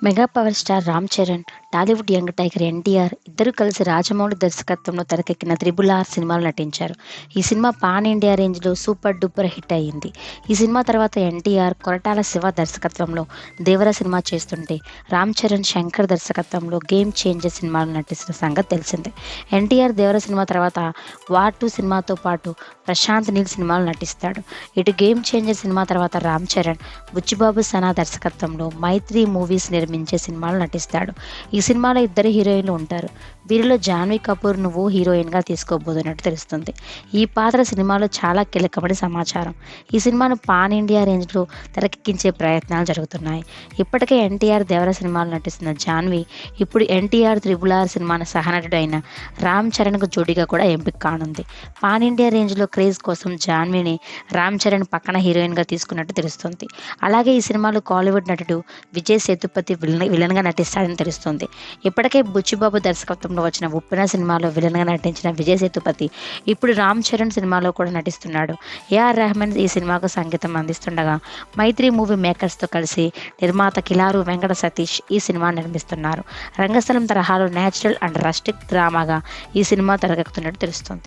Mega power star Ram Charan, Tollywood young tiger NTR ఇద్దరూ కలిసి రాజమౌళి దర్శకత్వంలో తెరకెక్కిన 'త్రిబుల్ ఆర్' సినిమాలో నటించారు. ఈ సినిమా పాన్ ఇండియా రేంజ్‌లో సూపర్ డూపర్ హిట్ అయింది. ఈ సినిమా తర్వాత ఎన్టీఆర్ కొరటాల శివ దర్శకత్వంలో 'దేవర' సినిమా చేస్తుంటే, రామ్ చరణ్, శంకర్ దర్శకత్వంలో 'గేమ్ చేంజర్' సినిమాలో నటిస్తున్న సంగతి తెలిసిందే. ఎన్టీఆర్ 'దేవర' సినిమా తర్వాత 'వార్ 2' సినిమాతో పాటు ప్రశాంత్ నీల్ సినిమాలో నటిస్తాడు. ఇటు 'గేమ్ చేంజర్' సినిమా తర్వాత రామ్ చరణ్, బుచ్చిబాబు సనా దర్శకత్వంలో 'మైత్రి మూవీస్' నిర్మించే సినిమాలో నటిస్తాడు. ఈ సినిమాలో ఇద్దరు హీరోయిన్లు ఉంటారు. వీరిలో జాన్వీ కపూర్‌ను హీరోయిన్‌గా తీసుకోబోతున్నట్టు తెలుస్తుంది. ఈ పాత్ర సినిమాలో చాలా కీలకమని సమాచారం. ఈ సినిమాను పాన్ ఇండియా రేంజ్‌లో తెరకెక్కించే ప్రయత్నాలు జరుగుతున్నాయి. ఇప్పటికే ఎన్టీఆర్ 'దేవర' సినిమాలో నటిస్తున్న జాన్వీ ఇప్పుడు ఎన్టీఆర్ 'త్రిబుల్ ఆర్' సినిమాన సహనటుడైన రామ్ చరణ్‌కు జోడీగా కూడా ఎంపిక కానుంది. పాన్ ఇండియా రేంజ్‌లో క్రేజ్ కోసం జాన్వీని రామ్ చరణ్ పక్కన హీరోయిన్‌గా తీసుకున్నట్టు తెలుస్తుంది. అలాగే ఈ సినిమాలో కాలీవుడ్ నటుడు విజయ్ సేతుపతి విలన్‌గా నటిస్తాడని తెలుస్తుంది. ఇప్పటికే బుచ్చిబాబు దర్శకత్వంలో వచ్చిన 'ఉప్పెన' సినిమాలో విలన్‌గా నటించిన విజయ్ సేతుపతి ఇప్పుడు రామ్ చరణ్ సినిమాలో కూడా నటిస్తున్నాడు. ఏఆర్ రెహమాన్ ఈ సినిమాకు సంగీతం అందిస్తుండగా, 'మైత్రి' మూవీ మేకర్స్‌తో కలిసి నిర్మాత కిలారు వెంకట సతీష్ ఈ సినిమాను నిర్మిస్తున్నారు. రంగస్థలం తరహాలో నేచురల్ అండ్ రస్టిక్ డ్రామాగా ఈ సినిమా తెరకెక్కుతున్నట్టు తెలుస్తుంది.